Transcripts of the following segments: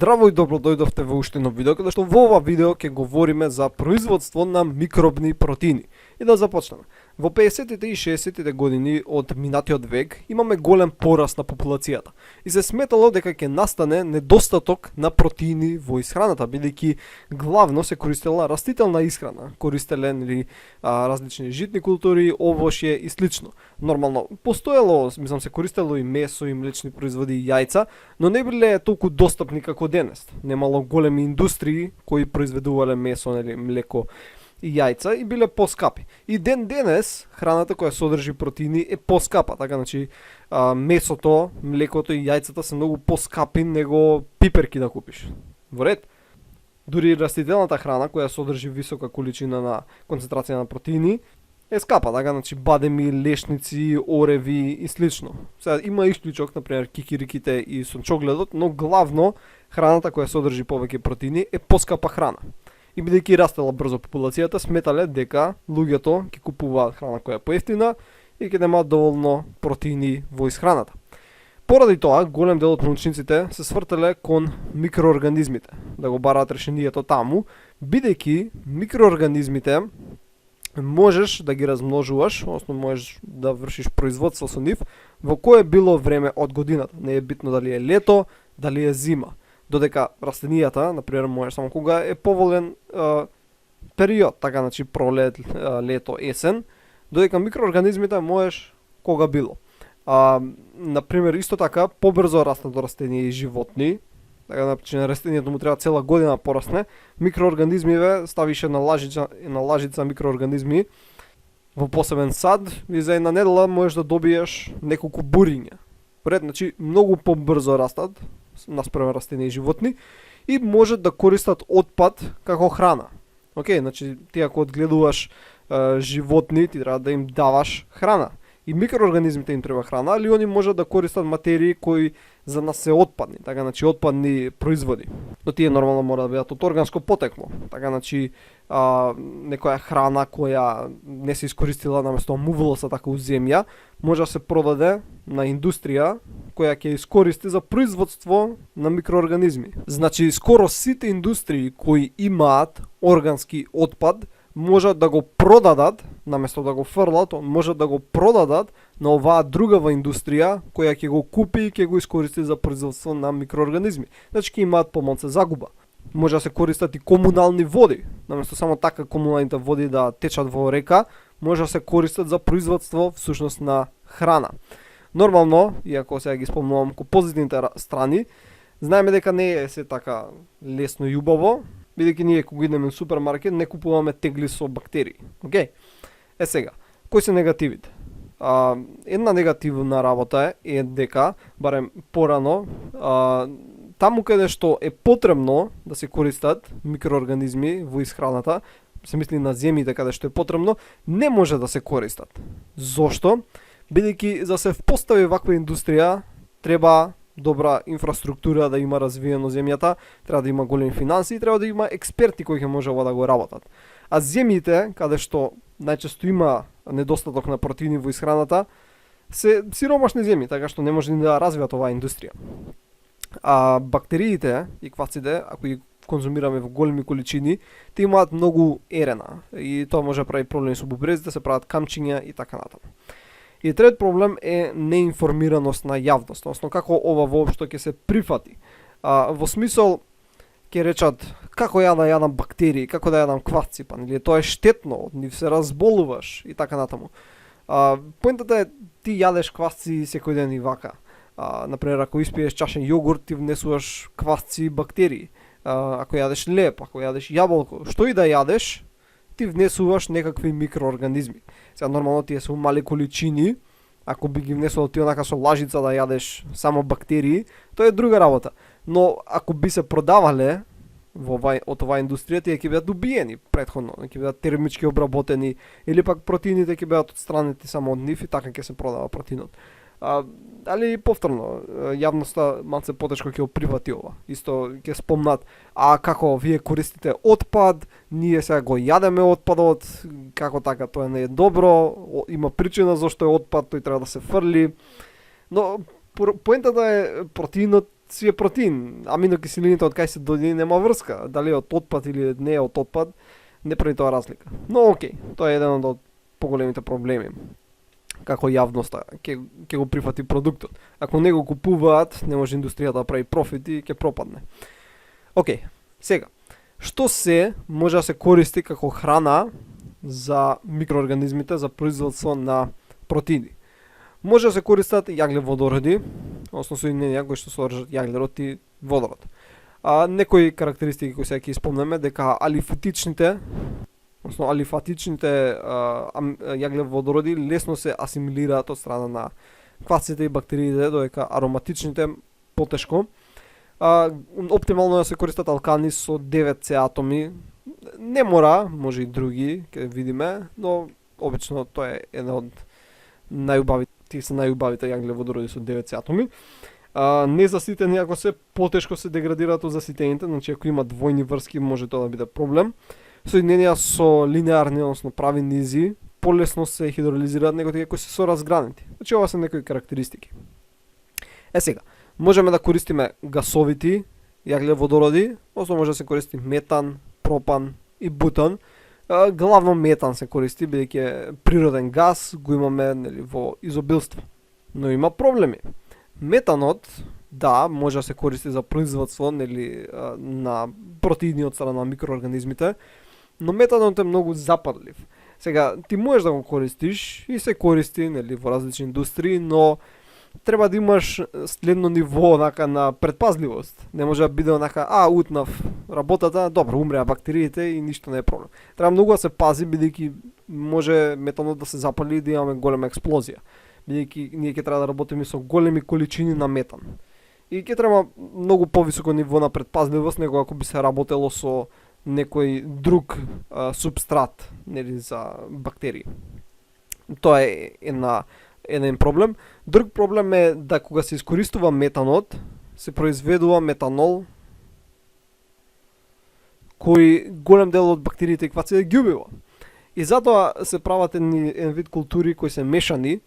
Здраво и добро дојдовте во уште едно видео, каде што во ова видео ќе говориме за производство на микробни протеини. И да започнеме. Во 50-тите и 60-тите години од минатиот век имаме голем пораст на популацијата. И се сметало дека ќе настане недостаток на протеини во исхраната, бидејќи главно се користела растителна исхрана, користеле различни житни култури, овошје и слично. Нормално постоело, се користело и месо и млечни производи и јајца, но не биле толку достапни како денес. Немало големи индустрии кои произведувале месо, млеко и јајца и биле поскапи. И денес храната која содржи протеини е поскапа, така месото, млекото и јајцата се многу поскапи него пиперки да купиш. Во ред. Дури растителната храна која содржи висока количина на концентрација на протеини е скапа, така бадеми, лешници, ореви и слично. Сега има исклучок, например кикириките и сончогледот, но главно храната која содржи повеќе протеини е поскапа храна. И бидејќи растела брзо популацијата, сметале дека луѓето ќе купуваат храна која е поевтина и ќе немаат доволно протеини во исхраната. Поради тоа, голем дел од научниците се свртеле кон микроорганизмите, да го бараат решението таму, бидејќи микроорганизмите можеш да ги размножуваш, односно можеш да вршиш производство со нив во кое било време од годината. Не е битно дали е лето, дали е зима. Додека растенијата, например, можеш само кога е поволен период, така пролет, лето, есен, додека микроорганизмите можеш кога било. Например, исто така, побрзо растат растенија и животни, така на растението му треба цела година порасне, микроорганизмиве ставише на лажица микроорганизми во посебен сад и за една недела можеш да добиеш неколку буриња. Пред, многу побрзо растат наспрема растенија и животни и можат да користат отпад како храна. Ти ако одгледуваш животни, ти треба да им даваш храна. И микроорганизмите им треба храна, али они можат да користат материи кои за нас се отпадни, така отпадни производи. Но тие нормално мора да бидат од органско потекло. Така некоја храна која не се искористила наместо муволоса така у земја, може да се продаде на индустрија која ќе искористи за производство на микроорганизми. Скоро сите индустрии кои имаат органски отпад можат да го продадат, наместо да го фрлат, можат да го продадат на оваа другава индустрија која ќе го купи и ќе го искористи за производство на микроорганизми. Ќе имаат помалку загуба. Може да се користат и комунални води, наместо само така комуналните води да течат во река, може да се користат за производство всушност на храна. Нормално, иако сега ги спомнувам ко позитивните страни, знаеме дека не е се така лесно и убаво, бидејќи ние кога идеме во супермаркет не купуваме тегли со бактерии. Сега, кои се негативите? Една негативна работа е дека, барем порано, таму каде што е потребно да се користат микроорганизми во исхраната, се мисли на земјите каде што е потребно, не може да се користат. Зошто? Бидејќи за се впостави ваква индустрија треба добра инфраструктура да има развиено земјата, треба да има големи финанси и треба да има експерти кои ќе можат да го работат. А земјите, каде што најчесто има недостаток на протеини во исхраната, се сиромашни земји, така што не може ни да развијат оваа индустрија. А бактериите и кваците, ако ги конзумираме во големи количини, те имаат многу ерена и тоа може да прави проблеми со бубрезите, се прават камчиња и така натаму. И трет проблем е неинформираност на јавност, односно како ова воопшто ќе се прифати. Во смисол ќе речат како ја да јадам бактерии, како да јадам кваци, тоа е штетно, од нив се разболуваш и така натаму. Поентата е ти јадеш квасци секој ден и вака. Например, ако испиеш чашен јогурт, ти внесуваш квасци и бактерии. Ако јадеш леп, ако јадеш јаболко, што и да јадеш, ти внесуваш некакви микроорганизми. Сега нормално тие се у мали количини, ако би ги внесувал ти онака со лажица да јадеш само бактерии, тоа е друга работа. Но ако би се продавале од оваа индустрија, тие ќе бидат убиени претходно, ќе бидат термички обработени или пак протеините ќе бидат отстранети само од нив и така ќе се продава протеинот. Али повторно, јавноста малце потешко ќе го прифати ова. Исто ќе спомнат, како вие користите отпад, ние сега го јадеме отпадот, како така тоа не е добро, има причина зашто е отпад, тој треба да се фрли. Но поентата е протеинот си е протеин. Аминокиселините од кај се дојдени нема врска. Дали е од отпад или не е од отпад, не прави тоа разлика. Но окей, тоа е еден од поголемите проблеми. Како јавноста ќе го прифати продуктот. Ако не го купуваат, не може индустријата да прави профит и ќе пропадне. Окей, сега, што се може да се користи како храна за микроорганизмите за производство на протеини? Може да се користат јаглеводороди, односно соединенија кои што содржат јаглерод и водород. Некои карактеристики кои сега ќе спомнеме дека алифатичните јаглеводороди лесно се асимилираат од страна на кваците и бактериите, додека ароматичните потешко. Оптимално да се користат алкани со 9 С атоми. Не мора, може и други, ќе видиме, но обично тоа е една од најубавите јаглеводороди со 9 С атоми. Незаситени, ако се потешко се деградираат од заситените, значи ако има двојни врски може тоа да биде проблем. Соединенија со линеарни, односно прави низи, полесно се хидролизираат него тие кои се соразгранети. Значи ова се некои карактеристики. Сега, можеме да користиме гасовити јаглеводороди, односно може да се користи метан, пропан и бутан. Главно метан се користи, бидејќи природен газ го имаме во изобилство. Но има проблеми. Метанот, да, може да се користи за производство на протеини од страна на микроорганизмите, но метанот е многу западлив. Сега, ти можеш да го користиш и се користи во различни индустрии, но треба да имаш следно ниво на предпазливост. Не може да биде утнав работата, добро, умреа бактериите и ништо не е проблем. Треба многу да се пази, бидејќи може метанот да се запали и да имаме голема експлозија. Бидејќи ние ќе треба да работиме со големи количини на метан. И ќе треба многу повисоко ниво на предпазливост него ако би се работело со некој друг субстрат за бактерии. Тоа е еден проблем. Друг проблем е да кога се искористува метанот, се произведува метанол кој голем дел од бактериите и кваците ги убива. И затоа се прават еден вид култури кои се мешани,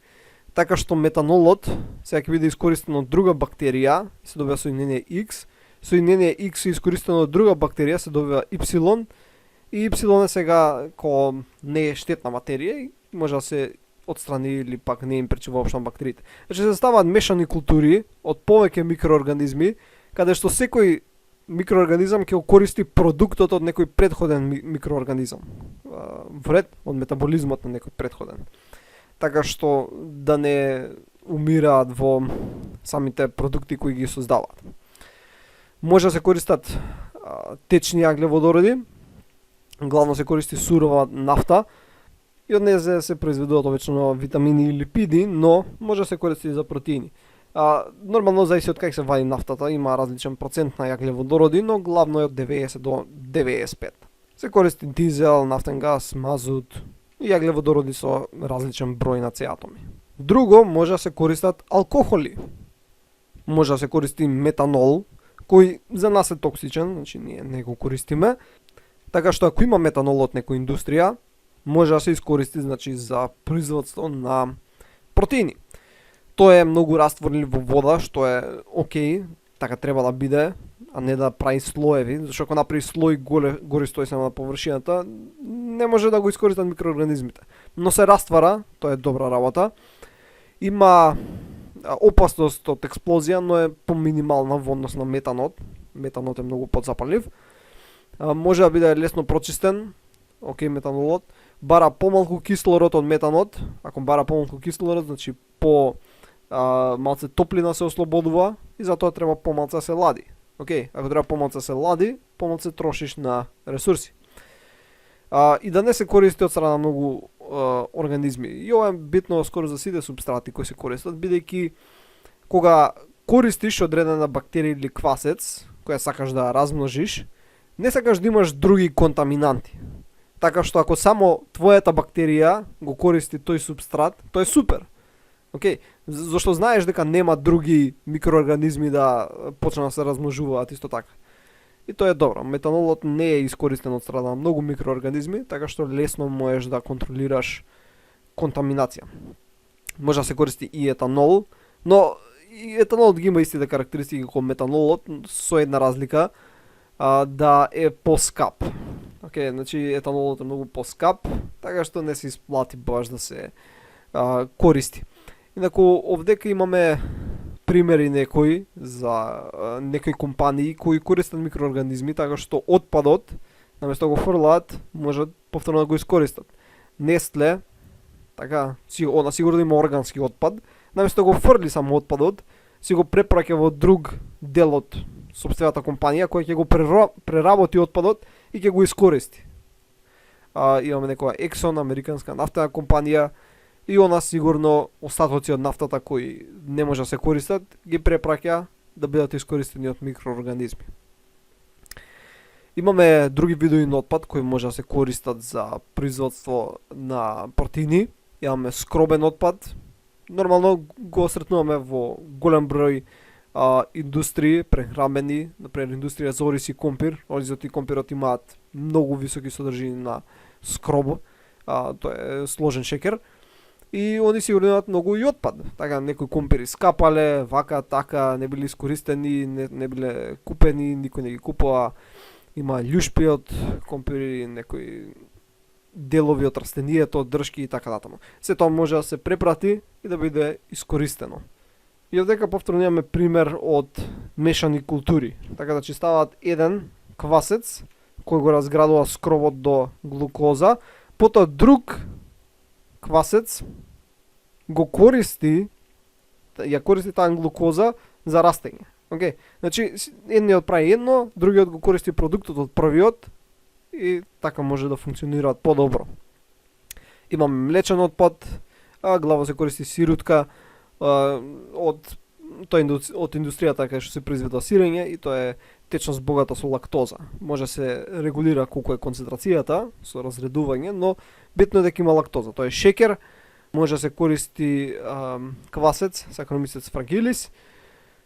така што метанолот сега ќе биде искористен од друга бактерија, се добива соединение X. Соединение X е искористено од друга бактерија, се добива Y. И Y е сега не е штетна материја и може да се отстрани или пак не им пречи воопшто на бактериите. Значи се ставаат мешани култури од повеќе микроорганизми, каде што секој микроорганизам ќе го користи продуктот од некој претходен микроорганизам. Вред од метаболизмот на некој претходен. Така што да не умираат во самите продукти кои ги создаваат. Може да се користат течни јаглеводороди, главно се користи сурова нафта и од неја се произведуваат обично витамини и липиди, но може да се користи и за протеини. Нормално зависи од кај се вади нафтата, има различен процент на јаглеводороди, но главно е од 90 до 95. Се користи дизел, нафтен газ, мазут и јаглеводороди со различен број на С атоми. Друго, може да се користат алкохоли. Може да се користи метанол, кој за нас е токсичен, значи ние не го користиме. Така што ако има метанол од некоја индустрија, може да се искористи за производство на протеини. Тоа е многу растворлив во вода, што е окей, така треба да биде, а не да прави слоеви, зашто ако направи слој гори стои само на површината, не може да го искористат микроорганизмите. Но се раствара, тоа е добра работа. Има опасност од експлозија, но е поминимална во однос на метанот. Метанот е многу подзапалив. Може да биде лесно прочистен, окей, метанолот. Бара помалку кислород од метанот. Ако бара помалку кислород, значи малце топлина се ослободува и затоа треба помалце да се лади. Окей, ако треба помалце да се лади, помалце трошиш на ресурси. И да не се користи од страна на многу организми. И ова е битно скоро за сите субстрати кои се користат, бидејќи кога користиш одредена бактерија или квасец, која сакаш да размножиш, не сакаш да имаш други контаминанти. Така што ако само твојата бактерија го користи тој субстрат, тоа е супер. Океј, зашто знаеш дека нема други микроорганизми да почнат да се размножуваат исто така. И тоа е добро. Метанолот не е искористен од страна на многу микроорганизми, така што лесно можеш да контролираш контаминација. Може да се користи и етанол, но и етанолот ги има истите карактеристики како метанолот, со една разлика, да е поскап. Океј, значи етанолот е многу поскап, така што не се исплати баш да се користи. Инаку овдека имаме примери некои за некои компании кои користат микроорганизми, така што отпадот наместо го фрлаат, можат повторно да го искористат. Нестле, така, она сигурно има органски отпад, наместо го фрли само отпадот, си го препраќа во друг дел од сопствената компанија која ќе го преработи отпадот и ќе го искористи. Имаме некоја Exxon, американска нафтена компанија, и она сигурно остатоци од нафтата кои не може да се користат, ги препраќа да бидат искористени од микроорганизми. Имаме други видови на отпад кои може да се користат за производство на протеини. Имаме скробен отпад. Нормално го сретнуваме во голем број индустрии, прехрамбени, например индустрија за ориз и компир. Оризот и компирот имаат многу високи содржини на скроб, тоа е сложен шекер. И они сигурно имаат многу и отпад. Така, некои компири скапале, вака, така, не биле искористени, не биле купени, никој не ги купува. Има љушпи од компири, некои делови од растенијето, дршки и така натаму. Се тоа може да се препрати и да биде искористено. И овдека повторно имаме пример од мешани култури. Така да стават еден квасец кој го разградува скробот до глукоза, потоа друг квасец го користи, ја користи таа глукоза за растење. Океј, значи едниот прави едно, другиот го користи продуктот од првиот и така може да функционираат подобро. Имаме млечен отпад, главо се користи сирутка од индустријата кај што се произведува сирење и тоа е течност богата со лактоза. Може се регулира колку е концентрацијата со разредување, но битно е дека има лактоза. Тоа е шекер, може да се користи квасец, Saccharomyces fragilis,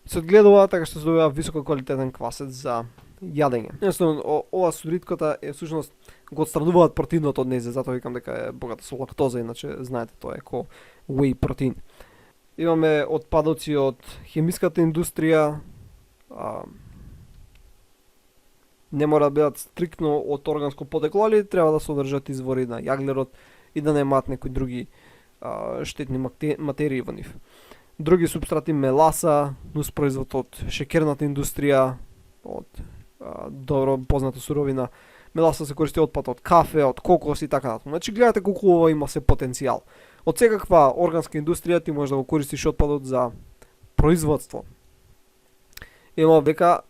се одгледува така што се добива високо квалитетен квасец за јадење. Едноставно, ова суритката е всушност го отстрануваат протеинот од нејзе, затоа викам дека е богата со лактоза, иначе знаете тоа е ко whey протеин. Имаме отпадоци од хемиската индустрија, не мора да бидат стриктно од органско потекло, али треба да содржат извори на јаглерод и да немаат некои други штетни материи во нив. Други супстрати меласа, нуспроизвод од шекерната индустрија, од добро позната суровина. Меласа се користи отпад од кафе, од кокос и така натаму. Значи гледате колку ова има се потенцијал. Од секаква органска индустрија ти можеш да го користиш отпадот за производство. Има века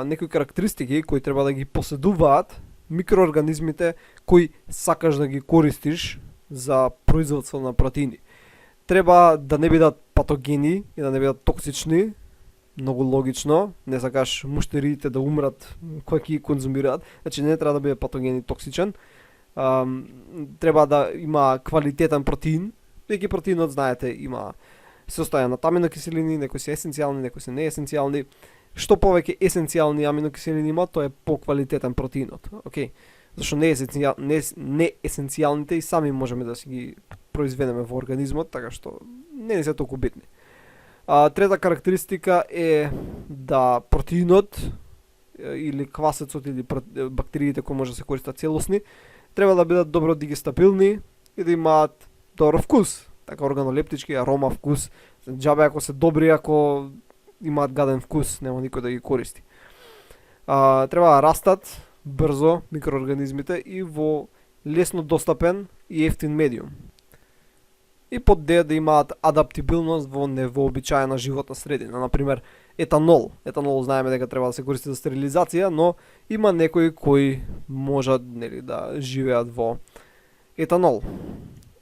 некои карактеристики кои треба да ги поседуваат микроорганизмите кои сакаш да ги користиш за производство на протеини. Треба да не бидат патогени и да не бидат токсични, многу логично, не сакаш муштериите да умрат кои ги конзумираат, значи не треба да биде патоген и токсичен. Треба да има квалитетен протеин, веќе протеинот, знаете, има состоја на аминокиселини, некои се есенцијални, некои се неесенцијални. Што повеќе есенцијални аминокиселини има, тоа е поквалитетен протеинот. Океј. Зашто неесенцијалните и сами можеме да си ги произведеме во организмот, така што не се толку битни. Трета карактеристика е да протеинот или квасецот или бактериите кои може да се користат целосни треба да бидат добро дигестабилни и да имаат добар вкус, така органолептички, арома, вкус. Џабе ако се добри, ако имаат гаден вкус, нема никој да ги користи. Треба да растат брзо микроорганизмите и во лесно достапен и ефтин медиум. И под да имаат адаптибилност во невообичаена животна средина. Например, етанол. Етанол знаеме дека треба да се користи за стерилизација, но има некои кои можат да живеат во етанол.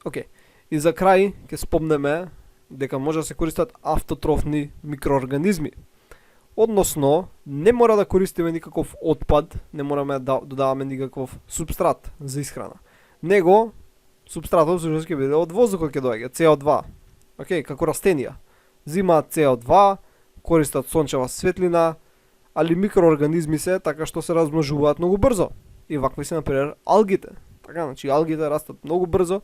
Океј. И за крај ќе спомнеме дека може да се користат автотрофни микроорганизми. Односно, не мора да користиме никаков отпад, не мораме да додаваме никаков субстрат за исхрана. Него субстратот всушност ќе биде од воздухот ќе доаѓа, CO2. Океј, како растенија. Зимаат CO2, користат сончева светлина, али микроорганизми се така што се размножуваат многу брзо. И вакви се например алгите. Така, значи алгите растат многу брзо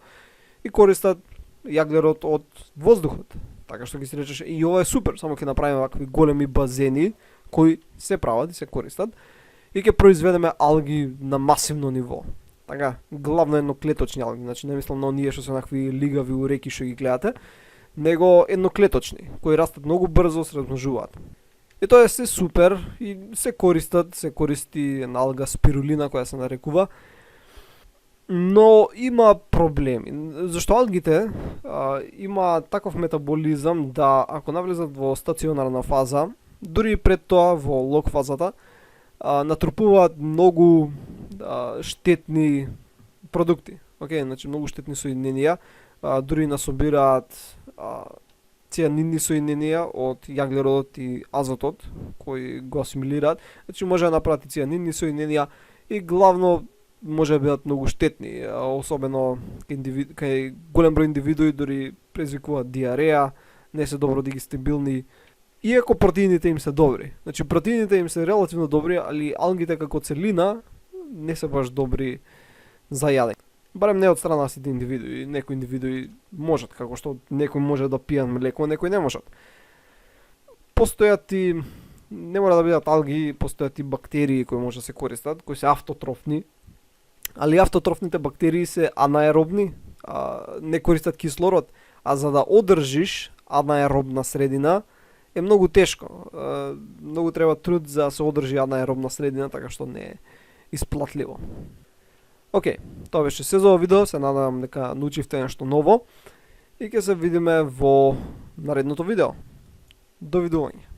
и користат јаглерод од воздухот. Така што ги си речеш, и ова е супер, само ќе направиме вакви големи базени кои се прават и се користат и ќе произведеме алги на масивно ниво. Така, главно едноклеточни алги, значи не мислам на оние што се онакви лигави у реки што ги гледате, него едноклеточни, кои растат многу брзо, се размножуваат. И тоа е се супер и се користи една алга спирулина која се нарекува, но има проблеми. Зашто алгите има таков метаболизам да ако навлезат во стационарна фаза, дури и пред тоа во лог фазата, натрупуваат многу штетни продукти. Океј, значи многу штетни соединенија, дури насобираат цианидни соединенија од јаглеродот и азотот кои го асимилираат. Значи може да направат и цианидни соединенија и главно може да бидат многу штетни, особено кај голем број индивидуи, дури предизвикуваат диареја, не се добро дигестибилни. Иако протеините им се добри. Значи протеините им се релативно добри, али алгите како целина не се баш добри за јадење. Барем не од страна на сите индивидуи. Некои индивидуи можат, како што некои може да пијат млеко, некои не можат. Постојат и не мора да бидат алги, постојат и бактерии кои може да се користат, кои се автотрофни. Али автотрофните бактерии се анаеробни, не користат кислород, а за да одржиш анаеробна средина е многу тешко. Многу треба труд за да се одржи анаеробна средина, така што не е исплатливо. Океј, тоа беше се за ова видео, се надевам дека научивте нешто ново и ќе се видиме во наредното видео. Довидување.